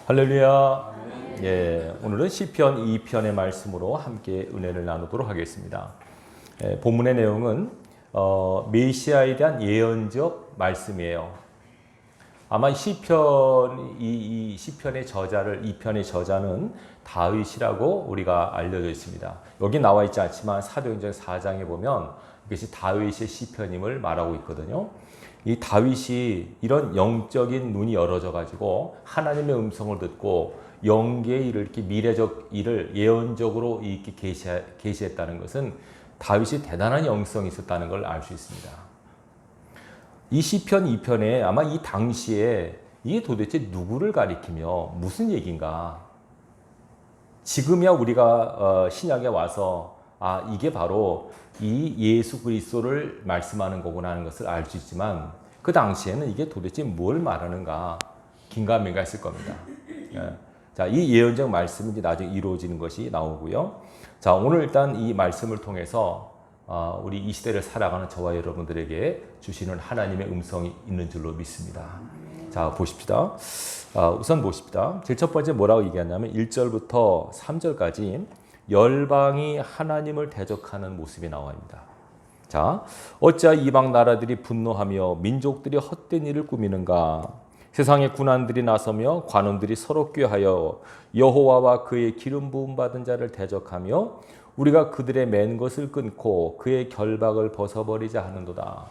할렐루야. 예, 오늘은 시편 2편의 말씀으로 함께 은혜를 나누도록 하겠습니다. 본문의 내용은 메시아에 대한 예언적 말씀이에요. 아마 이 시편의 저자를 2편의 저자는 다윗이라고 우리가 알려져 있습니다. 여기 나와 있지 않지만 사도행전 4장에 보면 이것이 다윗의 시편임을 말하고 있거든요. 이 다윗이 이런 영적인 눈이 열어져 가지고 하나님의 음성을 듣고 영계의 일을 이렇게 미래적 일을 예언적으로 이렇게 계시했다는 것은 다윗이 대단한 영성이 있었다는 걸 알 수 있습니다. 이 시편 2편에 아마 이 당시에 이게 도대체 누구를 가리키며 무슨 얘기인가? 지금이야 우리가 신약에 와서 이게 바로 이 예수 그리스도를 말씀하는 거구나 하는 것을 알 수 있지만 그 당시에는 이게 도대체 뭘 말하는가 긴가민가 했을 겁니다. 자, 이 예언적 말씀이 이제 나중에 이루어지는 것이 나오고요. 자, 오늘 일단 이 말씀을 통해서 우리 이 시대를 살아가는 저와 여러분들에게 주시는 하나님의 음성이 있는 줄로 믿습니다. 자, 보십시다. 우선 보십시다. 제일 첫 번째 뭐라고 얘기하냐면 1절부터 3절까지 열방이 하나님을 대적하는 모습이 나옵니다. 자, 어찌하여 이방 나라들이 분노하며 민족들이 헛된 일을 꾸미는가? 세상의 군왕들이 나서며 관원들이 서로 꾀하여 여호와와 그의 기름 부음 받은 자를 대적하며 우리가 그들의 맨 것을 끊고 그의 결박을 벗어버리자 하는도다.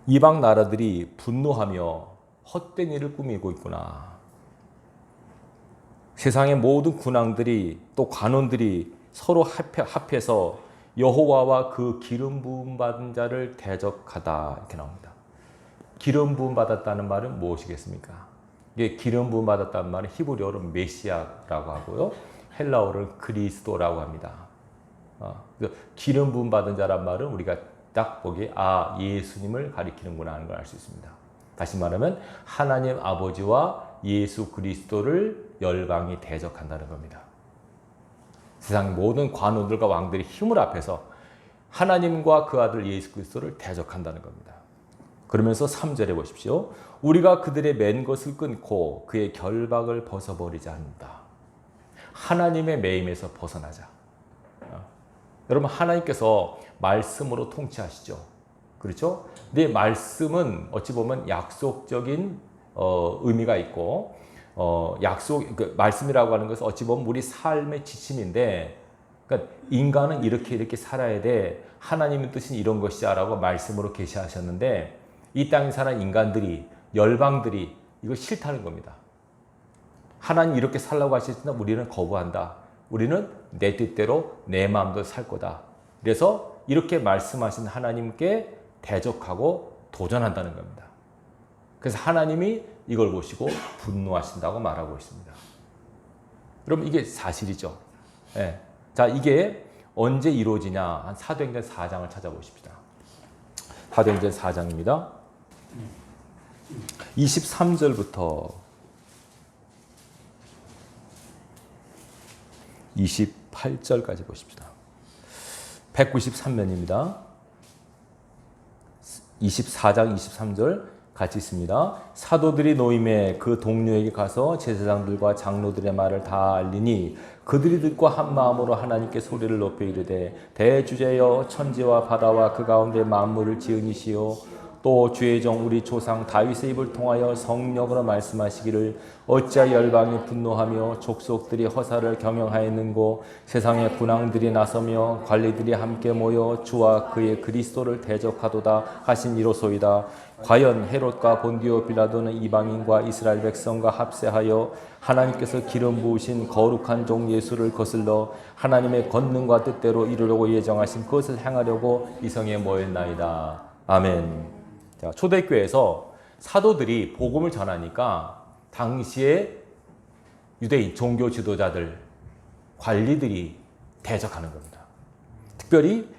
이방 나라들이 분노하며 헛된 일을 꾸미고 있구나. 세상의 모든 군왕들이 또 관원들이 서로 합해서 여호와와 그 기름 부음 받은 자를 대적하다 이렇게 나옵니다. 기름 부음 받았다는 말은 무엇이겠습니까? 이게 기름 부음 받았다는 말은 히브리어로 메시아라고 하고요. 헬라어로 그리스도라고 합니다. 기름 부음 받은 자란 말은 우리가 딱 보기에 예수님을 가리키는구나 하는 걸 알 수 있습니다. 다시 말하면 하나님 아버지와 예수 그리스도를 열방이 대적한다는 겁니다. 세상 모든 관원들과 왕들이 힘을 합해서 하나님과 그 아들 예수 그리스도를 대적한다는 겁니다. 그러면서 3절에 보십시오. 우리가 그들의 맨 것을 끊고 그의 결박을 벗어버리자 한다. 하나님의 매임에서 벗어나자. 여러분 하나님께서 말씀으로 통치하시죠. 그렇죠? 근데 말씀은 어찌 보면 약속적인 의미가 있고 말씀이라고 하는 것은 어찌 보면 우리 삶의 지침인데 그러니까 인간은 이렇게 살아야 돼. 하나님의 뜻은 이런 것이야 라고 말씀으로 계시하셨는데 이 땅에 사는 인간들이 열방들이 이거 싫다는 겁니다. 하나님 이렇게 살라고 하시지만 우리는 거부한다. 우리는 내 뜻대로 내 마음대로 살 거다. 그래서 이렇게 말씀하신 하나님께 대적하고 도전한다는 겁니다. 그래서 하나님이 이걸 보시고 분노하신다고 말하고 있습니다. 여러분 이게 사실이죠. 네. 자, 이게 언제 이루어지냐? 한 사도행전 4장을 찾아보십시다. 사도행전 4장입니다. 23절부터 28절까지 보십시다. 193면입니다. 24장 23절 같이 있습니다. 사도들이 노임에 그 동료에게 가서 제사장들과 장로들의 말을 다 알리니 그들이 듣고 한 마음으로 하나님께 소리를 높여 이르되 대주제여 천지와 바다와 그 가운데 만물을 지으니시오 또 주의 종 우리 조상 다윗의 입을 통하여 성령으로 말씀하시기를 어찌하여 열방이 분노하며 족속들이 허사를 경영하였는고 세상의 군왕들이 나서며 관리들이 함께 모여 주와 그의 그리스도를 대적하도다 하신 이로소이다. 과연 헤롯과 본디오 빌라도는 이방인과 이스라엘 백성과 합세하여 하나님께서 기름 부으신 거룩한 종 예수를 거슬러 하나님의 권능과 뜻대로 이루려고 예정하신 그것을 행하려고 이 성에 모였나이다. 아멘. 자, 초대교회에서 사도들이 복음을 전하니까 당시에 유대인 종교 지도자들, 관리들이 대적하는 겁니다. 특별히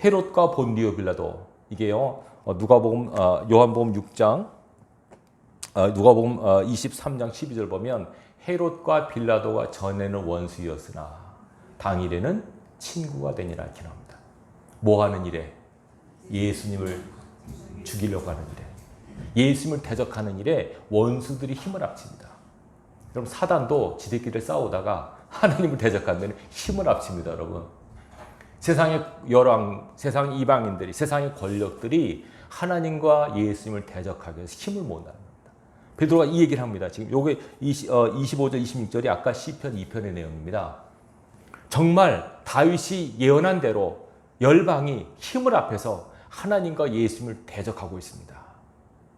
헤롯과 본디오 빌라도 이게요. 요한복음 6장 누가복음 23장 12절 보면 헤롯과 빌라도가 전에는 원수였으나 당일에는 친구가 되니라 이렇게 나옵니다. 뭐 하는 일에? 예수님을 죽이려고 하는 일에, 예수님을 대적하는 일에 원수들이 힘을 합칩니다. 여러분 사단도 지들끼리 싸우다가 하나님을 대적하면 힘을 합칩니다, 여러분. 세상의 열왕, 세상 이방인들이, 세상의 권력들이 하나님과 예수님을 대적하기 위해서 힘을 모은다는 겁니다. 베드로가 이 얘기를 합니다. 지금 요게 25절, 26절이 아까 시편 2편의 내용입니다. 정말 다윗이 예언한 대로 열방이 힘을 합해서 하나님과 예수님을 대적하고 있습니다.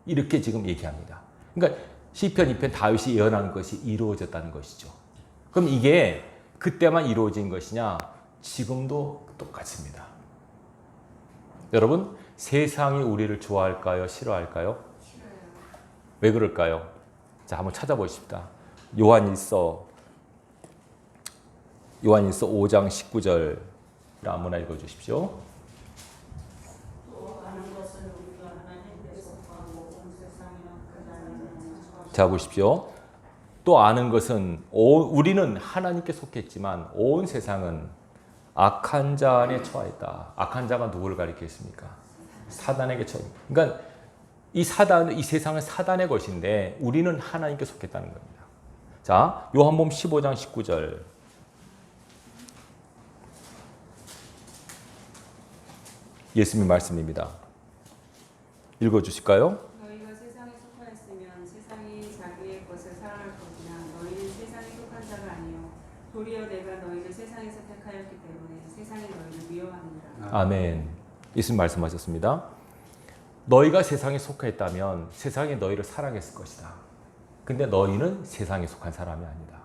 이렇게 지금 얘기합니다. 그러니까 시편 2편 다윗이 예언한 것이 이루어졌다는 것이죠. 그럼 이게 그때만 이루어진 것이냐? 지금도 똑같습니다. 여러분, 세상이 우리를 좋아할까요? 싫어할까요? 싫어요. 왜 그럴까요? 자, 한번 찾아보십시다. 요한일서 5장 19절 아무나 읽어주십시오. 자, 보십시오. 또 아는 것은 우리는 하나님께 속했지만 온 세상은 악한 자 안에 처하였다. 악한 자가 누구를 가리키겠습니까? 사단에게 처해. 그러니까 이 세상은 사단의 것인데 우리는 하나님께 속했다는 겁니다. 자, 요한복음 15장 19절. 예수님 말씀입니다. 읽어 주실까요? 너희가 세상에 속하였으면 세상이 자기의 것을 사랑할 것이나 너희는 세상에 속한 자가 아니요 도리어 내가 너희를 세상에서 택하였기 때문에 세상이 너희를 미워하느니라. 아멘. 예수님 말씀하셨습니다. 너희가 세상에 속했다면 세상이 너희를 사랑했을 것이다. 근데 너희는 세상에 속한 사람이 아니다.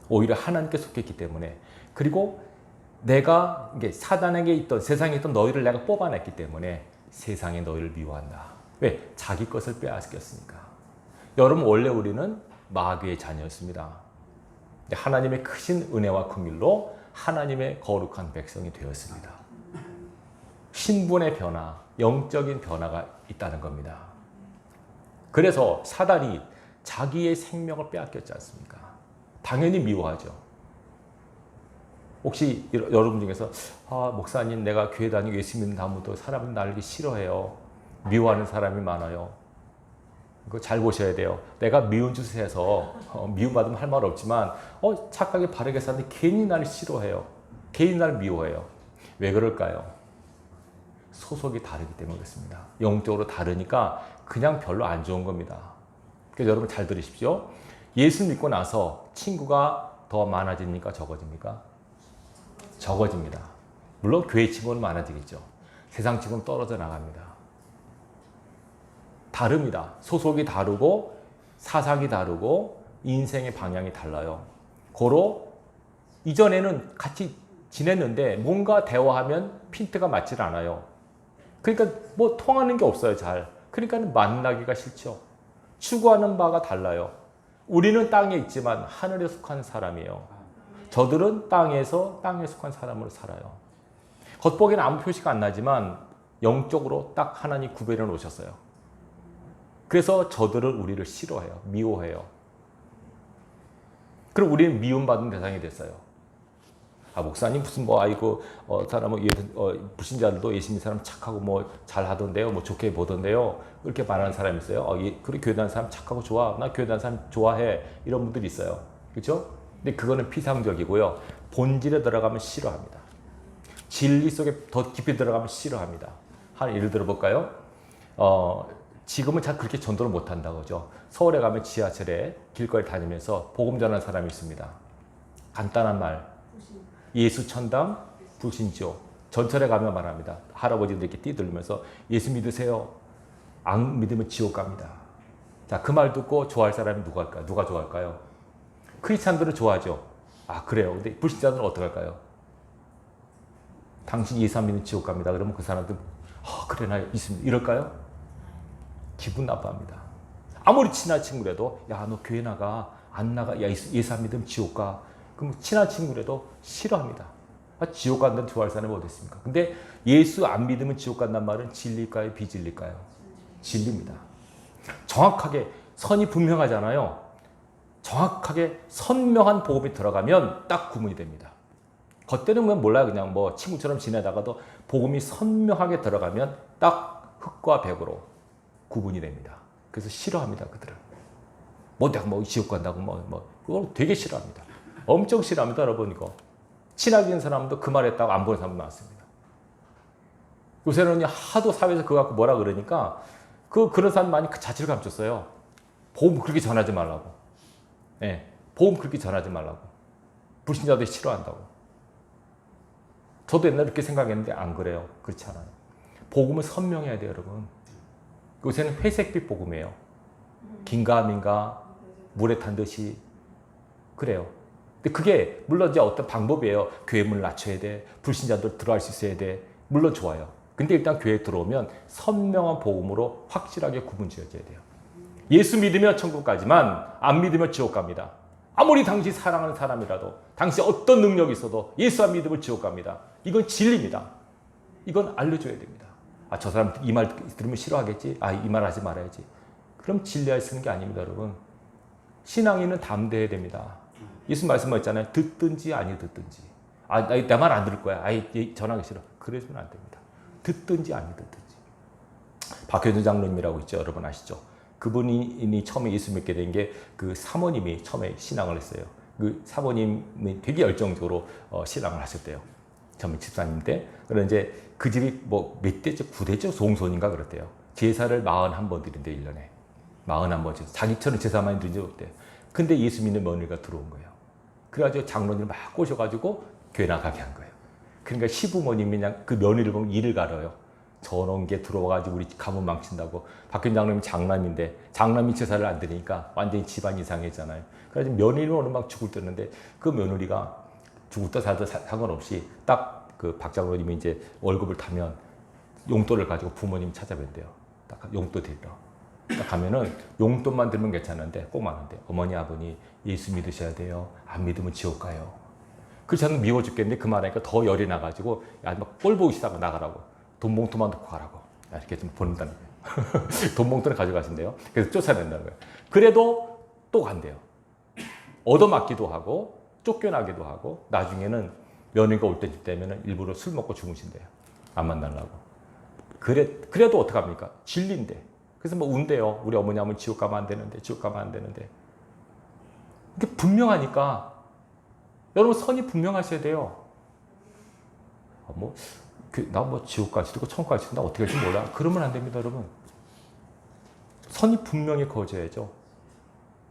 오히려 하나님께 속했기 때문에, 그리고 내가 이게 사단에게 있던, 세상에 있던 너희를 내가 뽑아냈기 때문에 세상에 너희를 미워한다. 왜? 자기 것을 빼앗겼으니까. 여러분, 원래 우리는 마귀의 자녀였습니다. 하나님의 크신 은혜와 긍휼로 하나님의 거룩한 백성이 되었습니다. 신분의 변화, 영적인 변화가 있다는 겁니다. 그래서 사단이 자기의 생명을 빼앗겼지 않습니까? 당연히 미워하죠. 혹시 여러분 중에서 목사님, 내가 교회 다니고 예수 믿는 다음부터 사람은 나를 싫어해요. 미워하는 사람이 많아요. 그거 잘 보셔야 돼요. 내가 미운 짓을 해서 미움받으면 할 말 없지만 착하게 바르게 사는데 괜히 나를 싫어해요. 괜히 나를 미워해요. 왜 그럴까요? 소속이 다르기 때문에 그렇습니다. 영적으로 다르니까 그냥 별로 안 좋은 겁니다. 그래서 여러분 잘 들으십시오. 예수 믿고 나서 친구가 더 많아집니까? 적어집니까? 적어집니다. 물론 교회 친구는 많아지겠죠. 세상 친구는 떨어져 나갑니다. 다릅니다. 소속이 다르고 사상이 다르고 인생의 방향이 달라요. 고로 이전에는 같이 지냈는데 뭔가 대화하면 핀트가 맞질 않아요. 그러니까 뭐 통하는 게 없어요, 잘. 그러니까 만나기가 싫죠. 추구하는 바가 달라요. 우리는 땅에 있지만 하늘에 속한 사람이에요. 저들은 땅에 속한 사람으로 살아요. 겉보기에는 아무 표시가 안 나지만 영적으로 딱 하나님 구별해 놓으셨어요. 그래서 저들은 우리를 싫어해요. 미워해요. 그리고 우리는 미움받은 대상이 됐어요. 목사님 무슨 사람은 불신자들도 예수 믿는 사람 착하고 뭐 잘하던데요, 뭐 좋게 보던데요, 그렇게 말하는 사람이 있어요. 그래, 교회 다니는 사람 착하고 좋아, 나 교회 다니는 사람 좋아해, 이런 분들이 있어요. 그렇죠? 근데 그거는 피상적이고요. 본질에 들어가면 싫어합니다. 진리 속에 더 깊이 들어가면 싫어합니다. 한 예를 들어 볼까요? 지금은 잘 그렇게 전도를 못 한다고 그죠? 서울에 가면 지하철에 길거리 다니면서 복음 전하는 사람이 있습니다. 간단한 말. 예수 천당, 불신조. 전철에 가면 말합니다. 할아버지들 이렇게 뛰들면서 예수 믿으세요. 안 믿으면 지옥 갑니다. 자, 그 말 듣고 좋아할 사람이 누가 좋아할까요? 크리스찬들은 좋아하죠. 그래요. 근데 불신자들은 어떡할까요? 당신 예수 안 믿는 지옥 갑니다. 그러면 그 사람들 그래, 나 있습니다. 이럴까요? 기분 나빠합니다. 아무리 친한 친구라도 너 교회 나가, 안 나가, 예수 안 믿으면 지옥 가. 그럼 친한 친구라도 싫어합니다. 지옥 간다는 좋아할 사람이 어디 있습니까? 근데 예수 안 믿으면 지옥 간다는 말은 진리일까요? 비진리일까요? 진리입니다. 정확하게 선이 분명하잖아요. 정확하게 선명한 복음이 들어가면 딱 구분이 됩니다. 겉때는 몰라요. 그냥 뭐 친구처럼 지내다가도 복음이 선명하게 들어가면 딱 흙과 백으로 구분이 됩니다. 그래서 싫어합니다, 그들은. 뭐 내가 뭐 지옥 간다고 그걸 되게 싫어합니다. 엄청 싫어합니다, 여러분. 이거 친하게 사람도 그 말했다고 안 보는 사람도 많습니다. 요새는 하도 사회에서 그거 갖고 뭐라 그러니까 그런 사람 많이 그 자취를 감췄어요. 복음 그렇게 전하지 말라고. 예, 복음 그렇게 전하지 말라고. 불신자들이 싫어한다고. 저도 옛날에 그렇게 생각했는데 안 그래요. 그렇지 않아요. 복음은 선명해야 돼요, 여러분. 요새는 회색빛 복음이에요. 긴가민가 물에 탄 듯이 그래요. 근데 그게 물론 이제 어떤 방법이에요. 교회 문을 낮춰야 돼. 불신자들 들어갈 수 있어야 돼. 물론 좋아요. 근데 일단 교회에 들어오면 선명한 복음으로 확실하게 구분 지어져야 돼요. 예수 믿으면 천국 가지만 안 믿으면 지옥 갑니다. 아무리 당신 사랑하는 사람이라도 당신 어떤 능력이 있어도 예수 안 믿으면 지옥 갑니다. 이건 진리입니다. 이건 알려줘야 됩니다. 아, 저 사람 이 말 들으면 싫어하겠지? 아, 이 말 하지 말아야지. 그럼 진리할 쓰는 게 아닙니다, 여러분. 신앙인은 담대해야 됩니다. 예수 말씀하셨잖아요. 듣든지 아니 듣든지. 아, 내 말 안 들을 거야. 아이, 전하기 싫어. 그러시면 안 됩니다. 듣든지 아니 듣든지. 박효준 장로님이라고 있죠. 여러분 아시죠? 그분이 처음에 예수 믿게 된 게 그 사모님이 처음에 신앙을 했어요. 그 사모님이 되게 열정적으로 신앙을 하셨대요. 처음에 집사님 때. 그런데 이제 그 집이 뭐 몇 대죠? 9대죠? 송손인가 그랬대요. 제사를 41번 드린대, 1년에. 41번. 자기처럼 제사 많이 드린 적 없대요. 근데 예수 믿는 며느리가 들어온 거예요. 그래가지고 장로님을 막 꼬셔가지고 교회 나가게 한 거예요. 그러니까 시부모님이 그냥 그 며느리를 보면 이를 가려요. 저런 게 들어와가지고 우리 가문 망친다고. 박현 장로님이 장남인데 장남이 제사를 안 드리니까 완전히 집안 이상했잖아요. 그래서 며느리는 오늘 막 죽을 뜨는데 그 며느리가 죽을다 살다 상관없이 딱 그 박 장로님이 이제 월급을 타면 용돈을 가지고 부모님 찾아뵌대요. 딱 용돈 드리러. 딱 가면은 용돈만 들면 괜찮은데 꼭 많은데 어머니 아버니 예수 믿으셔야 돼요. 안 믿으면 지옥 가요. 그래서 저는 미워 죽겠는데 그 말하니까 더 열이 나가지고 야, 막 꼴 보기 싫다고 나가라고. 돈 봉투만 넣고 가라고. 이렇게 좀 보낸다는 거예요. 돈 봉투를 가져가신대요. 그래서 쫓아낸다는 거예요. 그래도 또 간대요. 얻어맞기도 하고 쫓겨나기도 하고 나중에는 며느리가 올 때쯤 되면 일부러 술 먹고 주무신대요. 안 만나려고. 그래도 어떡합니까? 진리인데. 그래서 뭐 운대요. 우리 어머니 하면 지옥 가면 안 되는데 지옥 가면 안 되는데. 이게 분명하니까 여러분 선이 분명하셔야 돼요. 나 뭐 지옥 갈지도 있고 천국 갈지도 나 어떻게 할지 몰라. 그러면 안 됩니다, 여러분. 선이 분명히 그어져야죠.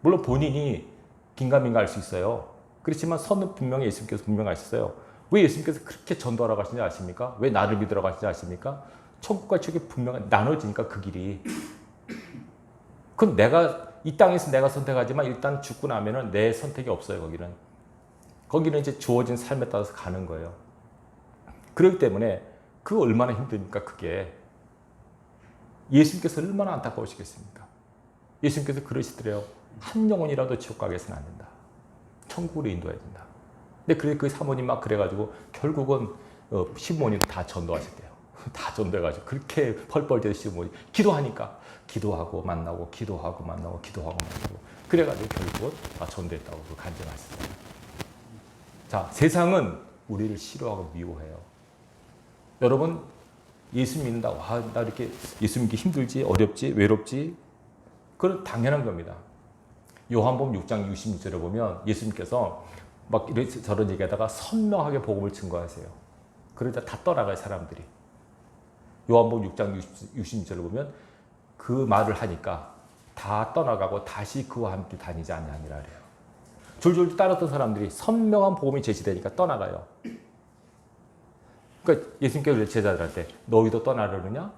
물론 본인이 긴가민가 할 수 있어요. 그렇지만 선은 분명히 예수님께서 분명하셨어요. 왜 예수님께서 그렇게 전도하러 가시는지 아십니까? 왜 나를 믿으러 가시는지 아십니까? 천국과 지옥이 분명히 나눠지니까 그 길이. 그럼 내가 이 땅에서 내가 선택하지만 일단 죽고 나면은 내 선택이 없어요, 거기는. 거기는 이제 주어진 삶에 따라서 가는 거예요. 그렇기 때문에 그 얼마나 힘듭니까, 그게. 예수님께서 얼마나 안타까우시겠습니까? 예수님께서 그러시더래요. 한 영혼이라도 지옥 가게 해서는 안 된다. 천국으로 인도해야 된다. 근데 그 사모님 막 그래가지고 결국은 시부모님도 다 전도하셨대요. 다 전도해가지고 그렇게 펄펄 뛰는 시부모님. 기도하고 만나고 기도하고 만나고 기도하고 만나고 그래가지고 결국은 다 전도했다고 간증하셨어요. 자, 세상은 우리를 싫어하고 미워해요. 여러분 예수 믿는다. 와, 나 이렇게 예수 믿기 힘들지, 어렵지, 외롭지. 그건 당연한 겁니다. 요한복음 6장 66절에 보면 예수님께서 막 저런 얘기하다가 선명하게 복음을 증거하세요. 그러다 다 떠나가요, 사람들이. 요한복음 6장 66절을 보면 그 말을 하니까 다 떠나가고 다시 그와 함께 다니지 않느니라 그래요. 줄줄 따랐던 사람들이 선명한 복음이 제시되니까 떠나가요. 그러니까 예수님께서 제자들한테 너희도 떠나려느냐?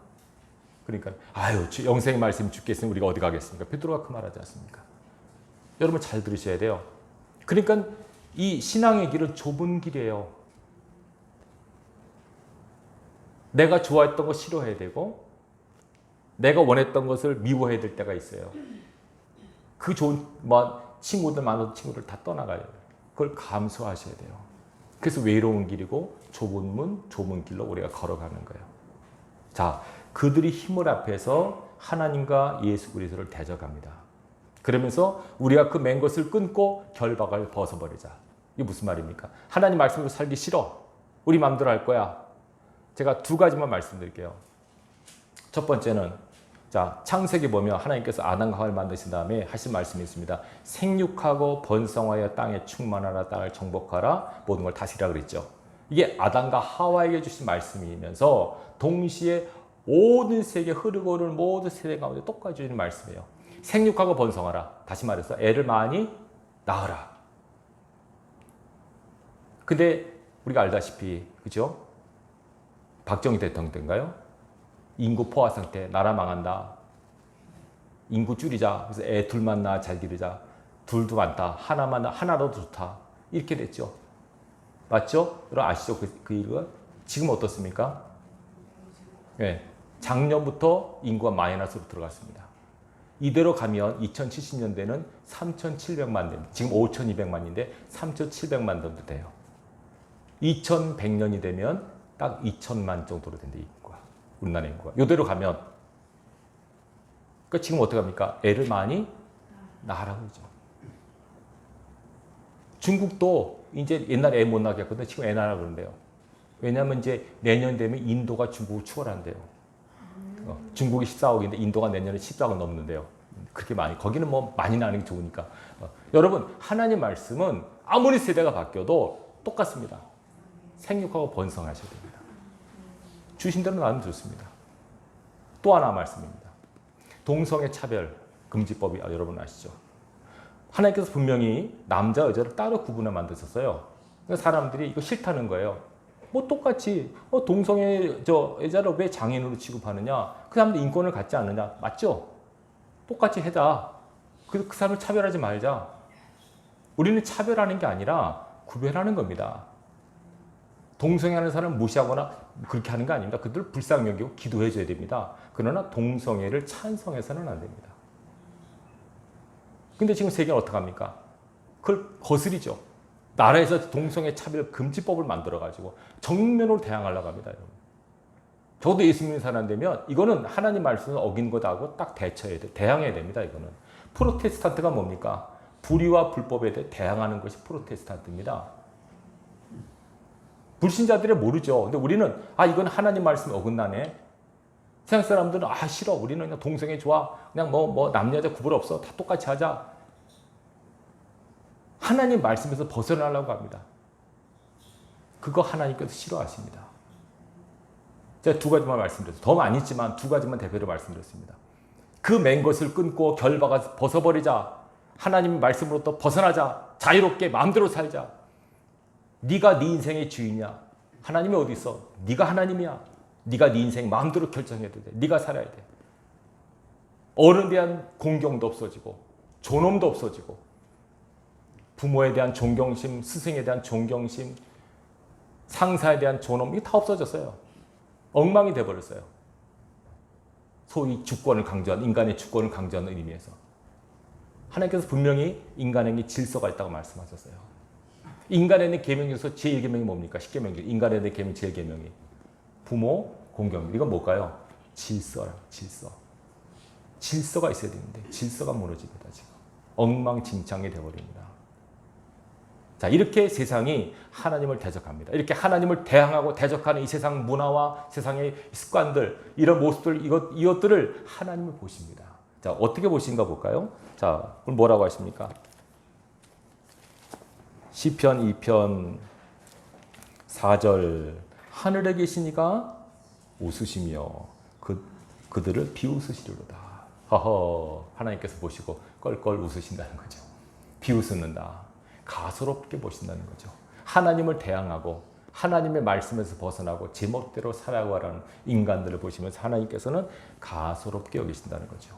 그러니까 아유, 영생의 말씀이 죽게 있으면 우리가 어디 가겠습니까? 베드로가 그 말하지 않습니까? 여러분 잘 들으셔야 돼요. 그러니까 이 신앙의 길은 좁은 길이에요. 내가 좋아했던 거 싫어해야 되고 내가 원했던 것을 미워해야 될 때가 있어요. 그 좋은 친구들 많아도 친구들 다 떠나가요. 그걸 감수하셔야 돼요. 그래서 외로운 길이고 좁은 문, 좁은 길로 우리가 걸어가는 거예요. 자, 그들이 힘을 합해서 하나님과 예수 그리스도를 대적합니다. 그러면서 우리가 그 맨 것을 끊고 결박을 벗어버리자. 이게 무슨 말입니까? 하나님 말씀으로 살기 싫어. 우리 마음대로 할 거야. 제가 두 가지만 말씀드릴게요. 첫 번째는 자, 창세기 보면 하나님께서 아담과 하와를 만드신 다음에 하신 말씀이 있습니다. 생육하고 번성하여 땅에 충만하라, 땅을 정복하라, 모든 걸 다스리라 그랬죠. 이게 아담과 하와에게 주신 말씀이면서 동시에 모든 세계 흐르고 오르는 모든 세대 가운데 똑같이 주는 말씀이에요. 생육하고 번성하라. 다시 말해서 애를 많이 낳으라. 근데 우리가 알다시피 그죠? 박정희 대통령 때인가요? 인구 포화 상태, 나라 망한다. 인구 줄이자. 그래서 애 둘만 낳아 잘 기르자. 둘도 많다. 하나라도 좋다. 이렇게 됐죠. 맞죠? 여러분 아시죠? 그 일은? 지금 어떻습니까? 네. 작년부터 인구가 마이너스로 들어갔습니다. 이대로 가면 2070년대는 3,700만 대, 지금 5,200만인데 3,700만 정도 돼요. 2100년이 되면 딱 2,000만 정도로 된다, 인구가. 우리나라 인구가. 이대로 가면. 그러니까 지금 어떻게 합니까? 애를 많이 낳으라고 그러죠. 중국도 이제 옛날에 애 못 낳게 했거든요. 지금 애 낳으라고 그러는데요. 왜냐하면 이제 내년 되면 인도가 중국을 추월한대요. 중국이 14억인데 인도가 내년에 14억 넘는데요. 그렇게 많이. 거기는 뭐 많이 나는 게 좋으니까. 여러분, 하나님 말씀은 아무리 세대가 바뀌어도 똑같습니다. 생육하고 번성하셔야 됩니다. 주신 대로 나누면 좋습니다. 또 하나 말씀입니다. 동성애 차별 금지법이 여러분 아시죠? 하나님께서 분명히 남자 여자를 따로 구분해 만드셨어요. 그러니까 사람들이 이거 싫다는 거예요. 뭐 똑같이 동성애 여자를 왜 장애인으로 취급하느냐? 그 사람들 인권을 갖지 않느냐? 맞죠? 똑같이 해자. 그 사람을 차별하지 말자. 우리는 차별하는 게 아니라 구별하는 겁니다. 동성애하는 사람을 무시하거나 그렇게 하는 게 아닙니다. 그들 불쌍히 여기고 기도해 줘야 됩니다. 그러나 동성애를 찬성해서는 안 됩니다. 근데 지금 세계는 어떡합니까? 그걸 거스리죠. 나라에서 동성애 차별 금지법을 만들어가지고 정면으로 대항하려고 합니다. 여러분. 저도 예수 믿는 사람 되면 이거는 하나님 말씀을 어긴 거다고 딱 대처해야 돼. 대항해야 됩니다. 이거는. 프로테스탄트가 뭡니까? 불의와 불법에 대해 대항하는 것이 프로테스탄트입니다. 불신자들은 모르죠. 근데 우리는 이건 하나님 말씀 어긋나네. 세상 사람들은 싫어. 우리는 그냥 동성애 좋아. 그냥 뭐 남녀 여자 구분 없어. 다 똑같이 하자. 하나님 말씀에서 벗어나려고 합니다. 그거 하나님께서 싫어하십니다. 제가 두 가지만 말씀드렸어요. 더 많이 있지만 두 가지만 대표로 말씀드렸습니다. 그 맨 것을 끊고 결박아 벗어버리자. 하나님 말씀으로부터 벗어나자. 자유롭게 마음대로 살자. 네가 네 인생의 주인이야. 하나님이 어디 있어? 네가 하나님이야. 네가 네 인생 마음대로 결정해야 돼. 네가 살아야 돼. 어른에 대한 공경도 없어지고 존엄도 없어지고 부모에 대한 존경심, 스승에 대한 존경심, 상사에 대한 존엄 이게 다 없어졌어요. 엉망이 돼버렸어요. 소위 주권을 강조한 인간의 주권을 강조하는 의미에서 하나님께서 분명히 인간에게 질서가 있다고 말씀하셨어요. 인간에는 계명 중에서 제일 계명이 뭡니까? 10계명 중에 인간에는 계명 제일 계명이 부모, 공경. 이건 뭘까요? 질서라. 질서. 질서가 있어야 되는데 질서가 무너집니다. 지금 엉망진창이 되어버립니다. 자, 이렇게 세상이 하나님을 대적합니다. 이렇게 하나님을 대항하고 대적하는 이 세상 문화와 세상의 습관들, 이런 모습들, 이것들을 하나님을 보십니다. 자, 어떻게 보신가 볼까요? 자, 오늘 뭐라고 하십니까? 시편 2편 4절 하늘에 계시니가 웃으시며 그들을 비웃으시리로다. 허허, 하나님께서 보시고 껄껄 웃으신다는 거죠. 비웃는다. 가소롭게 보신다는 거죠. 하나님을 대항하고 하나님의 말씀에서 벗어나고 제멋대로 살아가라는 인간들을 보시면서 하나님께서는 가소롭게 여기신다는 거죠.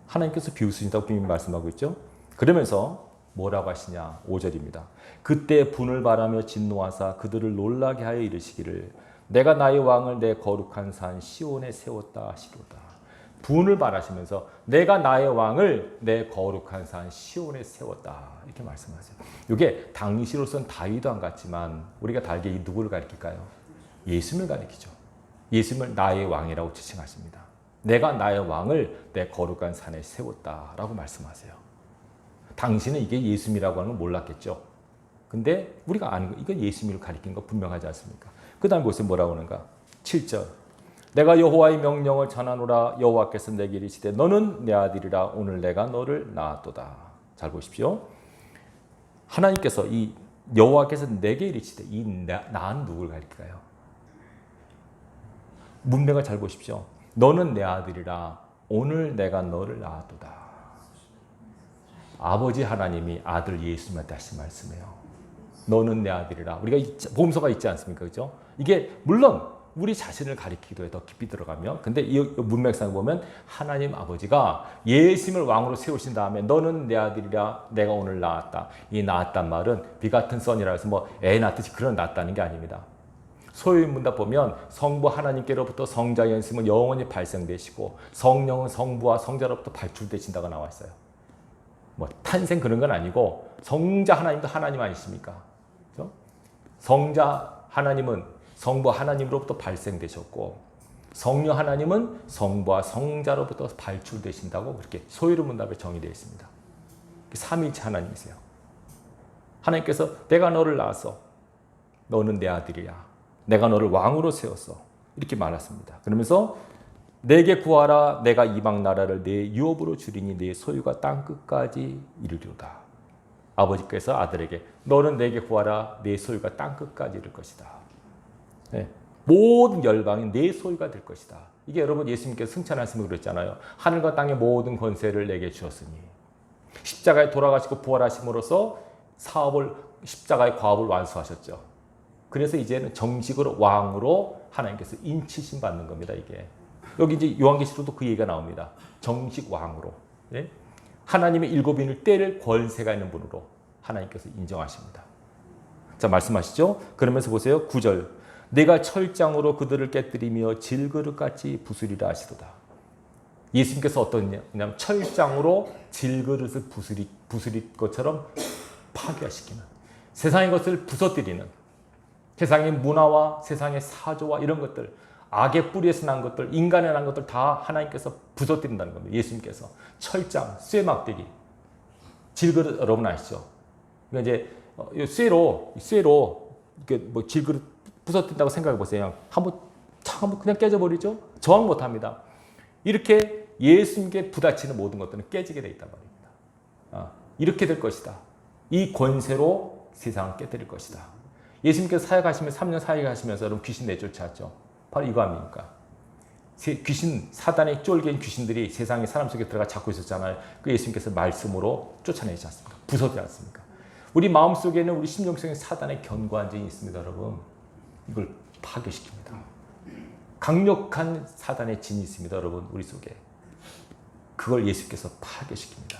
하나님께서 비웃으신다고 분명히 말씀하고 있죠. 그러면서 뭐라고 하시냐? 5절입니다. 그때 분을 바라며 진노하사 그들을 놀라게 하여 이르시기를 내가 나의 왕을 내 거룩한 산 시온에 세웠다 하시로다. 분을 바라시면서 내가 나의 왕을 내 거룩한 산 시온에 세웠다 이렇게 말씀하세요. 이게 당시로서는 다윗왕 같지만 우리가 달게 누구를 가리킬까요? 예수님을 가리키죠. 예수님을 나의 왕이라고 지칭하십니다. 내가 나의 왕을 내 거룩한 산에 세웠다라고 말씀하세요. 당신은 이게 예수님이라고 하는 걸 몰랐겠죠. 근데 우리가 아는 거 이건 예수님을 가리킨 거 분명하지 않습니까? 그 다음 보세요. 뭐라고 하는가? 7절 내가 여호와의 명령을 전하노라. 여호와께서 내게 이르시되 너는 내 아들이라. 오늘 내가 너를 낳았도다. 잘 보십시오. 하나님께서 이 여호와께서 내게 이르시되 이 낳은 누굴 가리킬까요? 문맥을 잘 보십시오. 너는 내 아들이라. 오늘 내가 너를 낳았도다. 아버지 하나님이 아들 예수님한테 하신 말씀이에요. 너는 내 아들이라. 우리가 복음서가 있지 않습니까? 그죠? 이게 물론 우리 자신을 가리키기도 해 더 깊이 들어가면, 근데 이 문맥상 보면 하나님 아버지가 예수님을 왕으로 세우신 다음에 너는 내 아들이라. 내가 오늘 낳았다. 이 낳았단 말은 비같은 선이라 해서 뭐 애 낳듯이 그런 낳았다는 게 아닙니다. 소위 문답 보면 성부 하나님께로부터 성자 예수님은 영원히 발생되시고 성령은 성부와 성자로부터 발출되신다고 나와 있어요. 뭐 탄생 그런 건 아니고 성자 하나님도 하나님 아니십니까? 그렇죠? 성자 하나님은 성부 하나님으로부터 발생되셨고 성령 하나님은 성부와 성자로부터 발출되신다고 그렇게 소위로 문답에 정의되어 있습니다. 삼위일체 하나님이세요. 하나님께서 내가 너를 낳아서 너는 내 아들이야. 내가 너를 왕으로 세웠어. 이렇게 말했습니다. 그러면서 내게 구하라. 내가 이방 나라를 내 유업으로 주리니 내 소유가 땅 끝까지 이르리로다. 아버지께서 아들에게 너는 내게 구하라. 내 소유가 땅 끝까지 이를 것이다. 네. 모든 열방이 내 소유가 될 것이다. 이게 여러분 예수님께서 승천하시면 그랬잖아요. 하늘과 땅의 모든 권세를 내게 주었으니. 십자가에 돌아가시고 부활하심으로써 십자가의 과업을 완수하셨죠. 그래서 이제는 정식으로 왕으로 하나님께서 인치심 받는 겁니다. 이게 여기 이제 요한계시록도 그 얘기가 나옵니다. 정식 왕으로. 네? 하나님의 일곱인을 때릴 권세가 있는 분으로 하나님께서 인정하십니다. 자, 말씀하시죠. 그러면서 보세요. 9절. 내가 철장으로 그들을 깨뜨리며 질그릇같이 부수리라 하시도다. 예수님께서 어떠냐면 철장으로 질그릇을 부수릴 것처럼 파괴시키는, 세상의 것을 부서뜨리는, 세상의 문화와 세상의 사조와 이런 것들, 악의 뿌리에서 난 것들, 인간에 난 것들 다 하나님께서 부서뜨린다는 겁니다. 예수님께서 철장, 쇠막대기, 질그릇 여러분 아시죠? 그러니까 이제 쇠로 이렇게 뭐 질그릇 부서뜨린다고 생각해 보세요. 한번 그냥 깨져버리죠. 저항 못합니다. 이렇게 예수님께 부딪히는 모든 것들은 깨지게 돼 있단 말입니다. 이렇게 될 것이다. 이 권세로 세상을 깨뜨릴 것이다. 예수님께서 사역하시면서 3년 사역하시면서 여러분 귀신 내쫓았죠. 바로 이거 아닙니까? 귀신, 사단의 쫄개인 귀신들이 세상의 사람 속에 들어가 잡고 있었잖아요. 그 예수님께서 말씀으로 쫓아내지 않습니까? 부서지지 않습니까? 우리 마음속에는 우리 심령 속에 사단의 견고한 정이 있습니다, 여러분. 이걸 파괴시킵니다. 강력한 사단의 진이 있습니다, 여러분, 우리 속에. 그걸 예수께서 파괴시킵니다.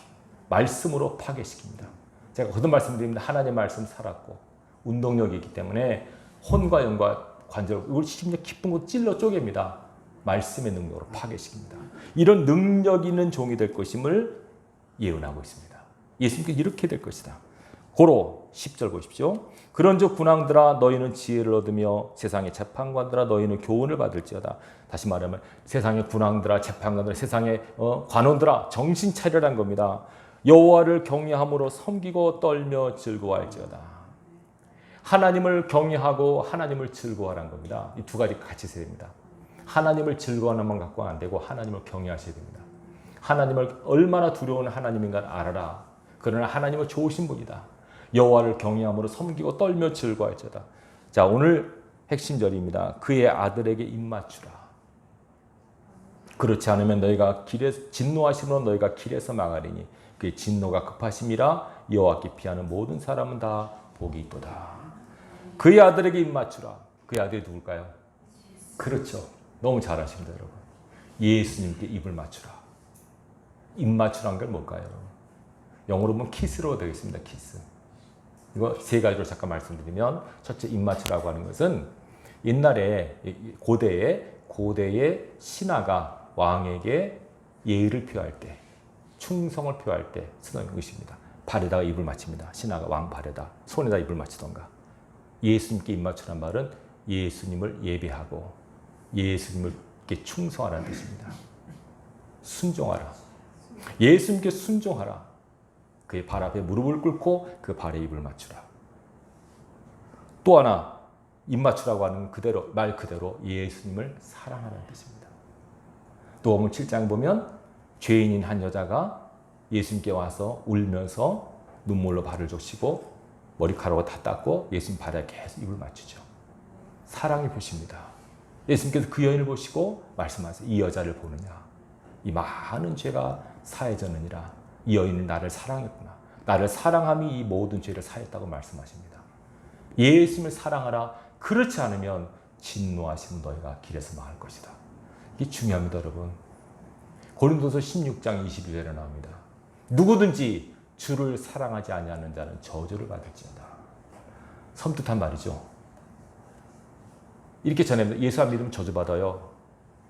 말씀으로 파괴시킵니다. 제가 거듭 말씀드립니다. 하나님의 말씀 살았고 운동력이 있기 때문에 혼과 영과 관절, 이걸 심지어 깊은 곳 찔러 쪼갭니다. 말씀의 능력으로 파괴시킵니다. 이런 능력 있는 종이 될 것임을 예언하고 있습니다. 예수님께 이렇게 될 것이다. 고로 10절 보십시오. 그런즉 군왕들아 너희는 지혜를 얻으며 세상의 재판관들아 너희는 교훈을 받을지어다. 다시 말하면 세상의 군왕들아 재판관들아 세상의 관원들아 정신 차리라는 겁니다. 여호와를 경외함으로 섬기고 떨며 즐거워할지어다. 하나님을 경외하고 하나님을 즐거워하라는 겁니다. 이 두 가지 같이 있어야 됩니다. 하나님을 즐거워하는 만 갖고 안 되고 하나님을 경외하셔야 됩니다. 하나님을 얼마나 두려운 하나님인가 알아라. 그러나 하나님은 좋으신 분이다. 여호와를 경외함으로 섬기고 떨며 즐거워할지어다. 자, 오늘 핵심절입니다. 그의 아들에게 입맞추라. 그렇지 않으면 너희가 진노하심으로 너희가 길에서 망하리니 그의 진노가 급하심이라 여호와께 피하는 모든 사람은 다 복이 있도다. 그의 아들에게 입맞추라. 그의 아들이 누굴까요? 그렇죠. 너무 잘 아십니다, 여러분. 예수님께 입을 맞추라. 입 맞추라는 게 뭘까요, 여러분? 영어로 보면 키스로 되겠습니다. 키스. 이거 세 가지로 잠깐 말씀드리면, 첫째 입 맞추라고 하는 것은 옛날에 고대의 신하가 왕에게 예의를 표할 때, 충성을 표할 때 쓰는 것입니다. 발에다가 입을 맞춥니다. 신하가 왕 발에다, 손에다 입을 맞추던가. 예수님께 입 맞추란 말은 예수님을 예배하고 예수님께 충성하라는 뜻입니다. 순종하라. 예수님께 순종하라. 그의 발 앞에 무릎을 꿇고 그 발에 입을 맞추라. 또 하나, 입맞추라고 하는 그대로 말 그대로 예수님을 사랑하라는 뜻입니다. 누가복음 7장에 보면 죄인인 한 여자가 예수님께 와서 울면서 눈물로 발을 적시고 머리카락을 다 닦고 예수님 발에 계속 입을 맞추죠. 사랑의 표시입니다. 예수님께서 그 여인을 보시고 말씀하세요. 이 여자를 보느냐. 이 많은 죄가 사해졌느니라. 이 여인은 나를 사랑했구나. 나를 사랑함이 이 모든 죄를 사했다고 말씀하십니다. 예수님을 사랑하라. 그렇지 않으면 진노하시는 너희가 길에서 망할 것이다. 이게 중요합니다, 여러분. 고린도서 16장 22절에 나옵니다. 누구든지 주를 사랑하지 아니하는 자는 저주를 받을지어다. 섬뜩한 말이죠. 이렇게 전합니다. 예수 안 믿으면 저주 받아요.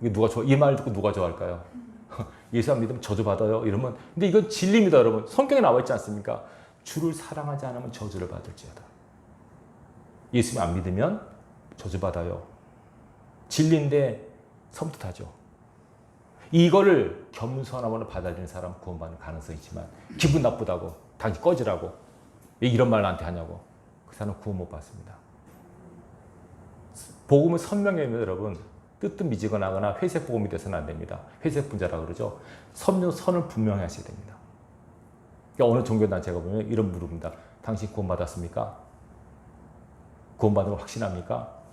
이 말 듣고 누가 좋아할까요? 예수 안 믿으면 저주 받아요. 이러면 근데 이건 진리입니다, 여러분. 성경에 나와 있지 않습니까? 주를 사랑하지 않으면 저주를 받을지어다. 예수님 안 믿으면 저주 받아요. 진리인데 섬뜩하죠. 이거를 겸손함으로 받아들이는 사람 구원받는 가능성이 있지만 기분 나쁘다고 당신 꺼지라고 왜 이런 말 나한테 하냐고 그 사람은 구원 못 받습니다. 복음은 선명해요, 여러분. 뜨뜻미지근하거나 회색 복음이 돼서는 안 됩니다. 회색 분자라 그러죠. 선을 분명히 하셔야 됩니다. 그러니까 어느 종교단체가 보면 이런 물음입니다. 당신 구원 받았습니까? 구원받은 걸 확신합니까?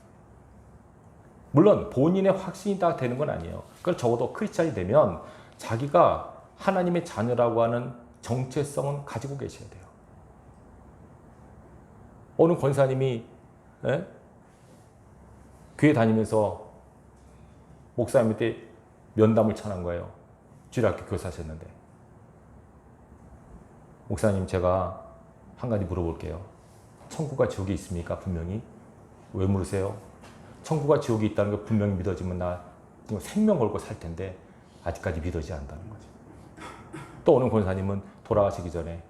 물론 본인의 확신이 다 되는 건 아니에요. 그걸 적어도 크리스찬이 되면 자기가 하나님의 자녀라고 하는 정체성은 가지고 계셔야 돼요. 어느 권사님이 교회 다니면서 목사님한테 면담을 청한 거예요. 주일학교 교사하셨는데. 목사님, 제가 한 가지 물어볼게요. 천국과 지옥이 있습니까? 분명히. 왜 물으세요? 천국과 지옥이 있다는 게 분명히 믿어지면 나 생명 걸고 살 텐데 아직까지 믿어지지 않는다는 거죠. 또 어느 권사님은 돌아가시기 전에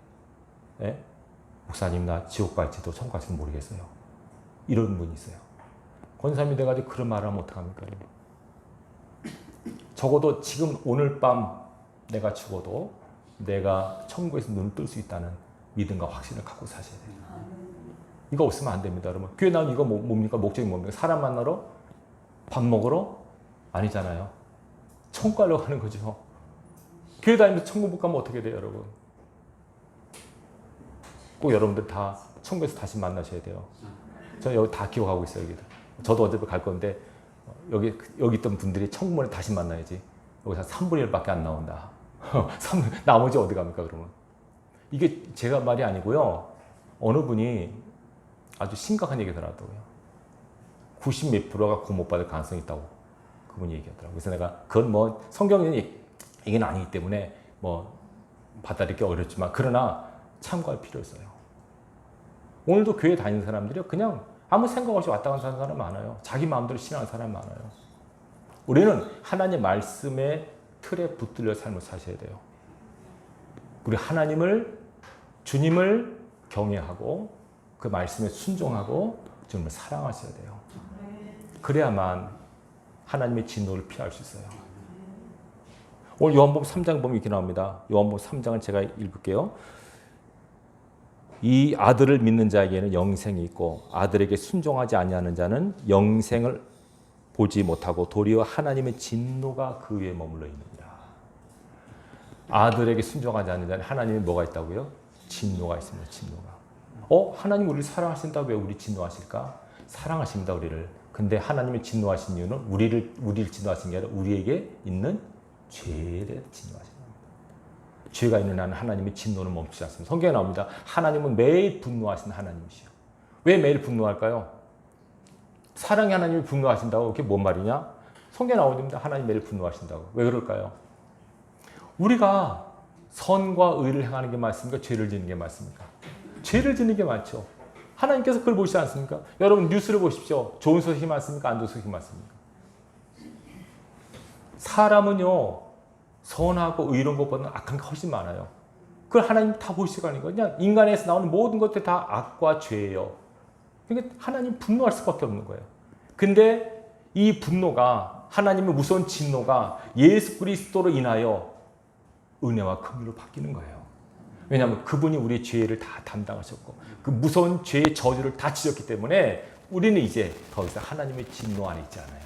목사님, 나 지옥 갈지도 천국 갈지도 모르겠어요. 이런 분이 있어요. 권사님이 돼가지고 그런 말을 하면 어떡합니까? 적어도 지금 오늘 밤 내가 죽어도 내가 천국에서 눈을 뜰 수 있다는 믿음과 확신을 갖고 사셔야 돼요. 이거 없으면 안 됩니다, 여러분. 교회 나오면 이거 뭡니까? 목적이 뭡니까? 사람 만나러? 밥 먹으러? 아니잖아요. 천국 가려고 하는 거죠. 교회 다니면서 천국 못 가면 어떻게 돼요, 여러분? 꼭 여러분들 다 천국에서 다시 만나셔야 돼요. 저는 여기 다 기억하고 있어요, 여기. 저도 어차피 갈 건데 여기 있던 분들이 천국문에 다시 만나야지. 여기서 3분의 1밖에 안 나온다. 나머지 어디 갑니까, 그러면? 이게 제가 말이 아니고요. 어느 분이 아주 심각한 얘기 들었더라고요. 90 몇 프로가 구원 못 받을 가능성이 있다고 그분이 얘기하더라고요. 그래서 내가 그건 뭐 성경의 얘기는 아니기 때문에 뭐 받아들이기 어렵지만 그러나 참고할 필요 있어요. 오늘도 교회 다니는 사람들이 그냥 아무 생각 없이 왔다 갔다 하는 사람 많아요. 자기 마음대로 신앙하는 사람 많아요. 우리는 하나님 말씀의 틀에 붙들려 삶을 사셔야 돼요. 우리 주님을 경외하고 그 말씀에 순종하고 주님을 사랑하셔야 돼요. 그래야만 하나님의 진노를 피할 수 있어요. 오늘 요한복음 3장 보면 이렇게 나옵니다. 요한복음 3장을 제가 읽을게요. 이 아들을 믿는 자에게는 영생이 있고 아들에게 순종하지 아니하는 자는 영생을 보지 못하고 도리어 하나님의 진노가 그 위에 머물러 있느니라. 아들에게 순종하지 않는 자는 하나님이 뭐가 있다고요? 진노가 있습니다. 진노가. 하나님 우리를 사랑하신다고 왜 우리 진노하실까? 사랑하십니다, 우리를. 근데 하나님이 진노하신 이유는 우리를 진노하신 게 아니라 우리에게 있는 죄에 대해 진노하신 겁니다. 죄가 있는 한은 하나님의 진노는 멈추지 않습니다. 성경에 나옵니다. 하나님은 매일 분노하시는 하나님이시요. 왜 매일 분노할까요? 사랑의 하나님이 분노하신다고 그게 뭔 말이냐? 성경에 나옵니다. 하나님 매일 분노하신다고. 왜 그럴까요? 우리가 선과 의를 행하는 게 맞습니까? 죄를 짓는 게 맞습니까? 죄를 짓는 게 많죠. 하나님께서 그걸 보시지 않습니까? 여러분 뉴스를 보십시오. 좋은 소식이 많습니까? 안 좋은 소식이 많습니까? 사람은요. 선하고 의로운 것보다는 악한 게 훨씬 많아요. 그걸 하나님 다 보시고 하는 거예요. 그냥 인간에서 나오는 모든 것들이 다 악과 죄예요. 그러니까 하나님 분노할 수밖에 없는 거예요. 근데 이 분노가 하나님의 무서운 진노가 예수 그리스도로 인하여 은혜와 긍휼로 바뀌는 거예요. 왜냐하면 그분이 우리의 죄를 다 담당하셨고 그 무서운 죄의 저주를 다 지셨기 때문에 우리는 이제 더 이상 하나님의 진노 안에 있지 않아요.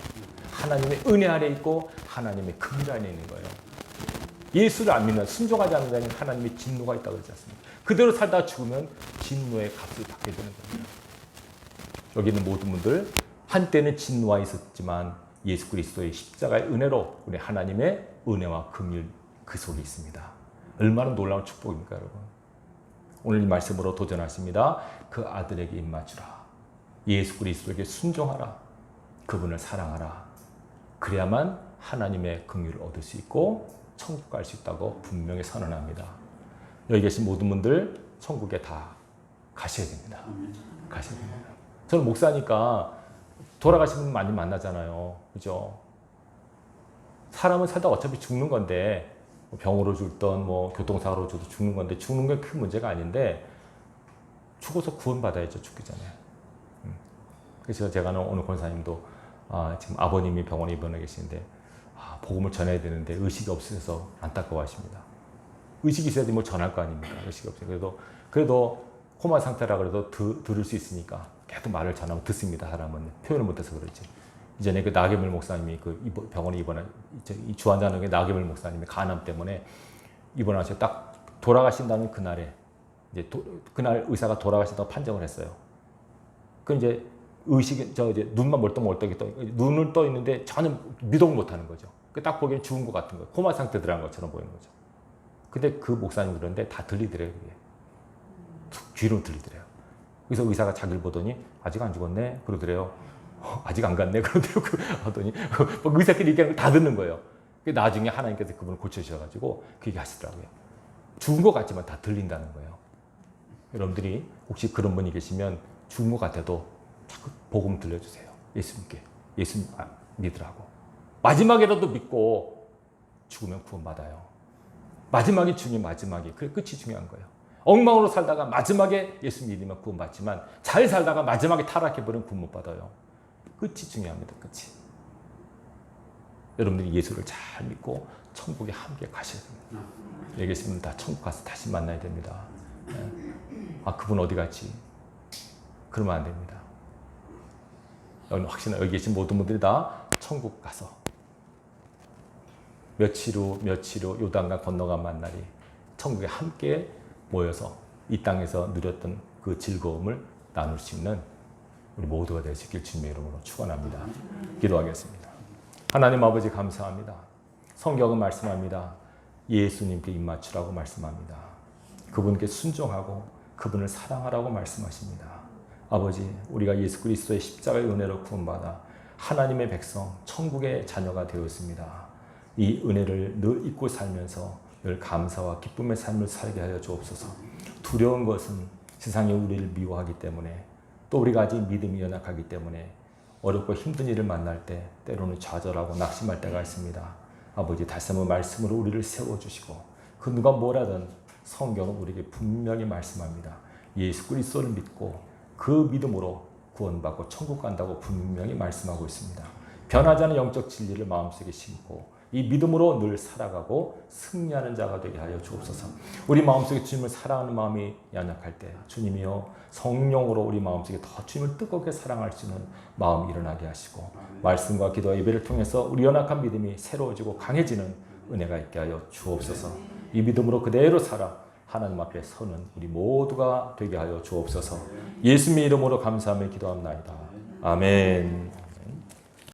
하나님의 은혜 아래 있고 하나님의 긍휼 안에 있는 거예요. 예수를 안 믿는, 순종하지 않는 자는 하나님의 진노가 있다고 그러지 않습니까? 그대로 살다 죽으면 진노의 값을 받게 되는 겁니다. 여기 있는 모든 분들, 한때는 진노가 있었지만 예수 그리스도의 십자가의 은혜로 우리 하나님의 은혜와 긍휼 그 속에 있습니다. 얼마나 놀라운 축복입니까, 여러분? 오늘 이 말씀으로 도전하십니다. 그 아들에게 입맞추라. 예수 그리스도에게 순종하라. 그분을 사랑하라. 그래야만 하나님의 긍휼을 얻을 수 있고 천국 갈 수 있다고 분명히 선언합니다. 여기 계신 모든 분들 천국에 다 가셔야 됩니다. 가셔야 됩니다. 저는 목사니까 돌아가신 분 많이 만나잖아요. 그죠? 사람은 살다 어차피 죽는 건데 병으로 죽든 뭐 교통사고로 죽는 건데 죽는 게 큰 문제가 아닌데 죽어서 구원받아야죠. 죽기 전에. 그래서 제가 오늘 권사님도 지금 아버님이 병원에 입원해 계시는데 복음을 전해야 되는데 의식이 없으셔서 안타까워하십니다. 의식이 있어야지 뭘 전할 거 아닙니까? 의식이 없어요. 그래도 코마 상태라 그래도 들을 수 있으니까 계속 말을 전하면 듣습니다. 사람은 표현을 못해서 그렇지. 이전에 그 나게물 목사님이 그 병원에 입원한 이 주환자는 나게물 목사님이 간암 때문에 입원하셔 딱 돌아가신다는 그날에 이제 그날 의사가 돌아가신다고 판정을 했어요. 그 이제 의식이 이제 눈만 멀떡멀떡이 눈을 떠 있는데 전혀 미동 못하는 거죠. 딱 보기엔 죽은 것 같은 거예요. 코마 상태 들어간 것처럼 보이는 거죠. 근데 그 목사님 그런데 다 들리더래요. 그게. 귀로 들리더래요. 그래서 의사가 자기를 보더니 아직 안 죽었네 그러더래요. 아직 안 갔네 그러더라고요. 하더니 의사끼리 얘기하는 걸 다 듣는 거예요. 나중에 하나님께서 그분을 고쳐주셔가지고 그 얘기 하시더라고요. 죽은 것 같지만 다 들린다는 거예요. 여러분들이 혹시 그런 분이 계시면 죽은 것 같아도 자꾸 복음 들려주세요. 예수님께. 예수님 믿으라고. 마지막이라도 믿고 죽으면 구원받아요. 마지막이 중요해. 마지막이. 그게 끝이 중요한 거예요. 엉망으로 살다가 마지막에 예수 믿으면 구원받지만 잘 살다가 마지막에 타락해버리면 구원 못 받아요. 끝이 중요합니다. 끝이. 여러분들이 예수를 잘 믿고 천국에 함께 가셔야 됩니다. 여기 계시면 다 천국 가서 다시 만나야 됩니다. 그분 어디 갔지? 그러면 안 됩니다. 확실히 여기 계신 모든 분들이 다 천국 가서 며칠 후 요단강 건너간 만날이 천국에 함께 모여서 이 땅에서 누렸던 그 즐거움을 나눌 수 있는 우리 모두가 될 수 있길 주님의 이름으로 축원합니다. 기도하겠습니다. 하나님 아버지 감사합니다. 성경은 말씀합니다. 예수님께 입맞추라고 말씀합니다. 그분께 순종하고 그분을 사랑하라고 말씀하십니다. 아버지, 우리가 예수 그리스도의 십자가의 은혜로 구원받아 하나님의 백성, 천국의 자녀가 되었습니다. 이 은혜를 늘 잊고 살면서 늘 감사와 기쁨의 삶을 살게 하여 주옵소서. 두려운 것은 세상이 우리를 미워하기 때문에 또 우리가 아직 믿음이 연약하기 때문에 어렵고 힘든 일을 만날 때 때로는 좌절하고 낙심할 때가 있습니다. 아버지, 다시 한번 말씀으로 우리를 세워주시고 그 누가 뭐라든 성경은 우리에게 분명히 말씀합니다. 예수 그리스도를 믿고 그 믿음으로 구원받고 천국 간다고 분명히 말씀하고 있습니다. 변하지 않은 영적 진리를 마음속에 심고 이 믿음으로 늘 살아가고 승리하는 자가 되게 하여 주옵소서. 우리 마음속에 주님을 사랑하는 마음이 연약할 때 주님이여 성령으로 우리 마음속에 더 주님을 뜨겁게 사랑할 수 있는 마음이 일어나게 하시고 말씀과 기도와 예배를 통해서 우리 연약한 믿음이 새로워지고 강해지는 은혜가 있게 하여 주옵소서. 이 믿음으로 그대로 살아 하나님 앞에 서는 우리 모두가 되게 하여 주옵소서. 예수님의 이름으로 감사하며 기도합나이다. 아멘.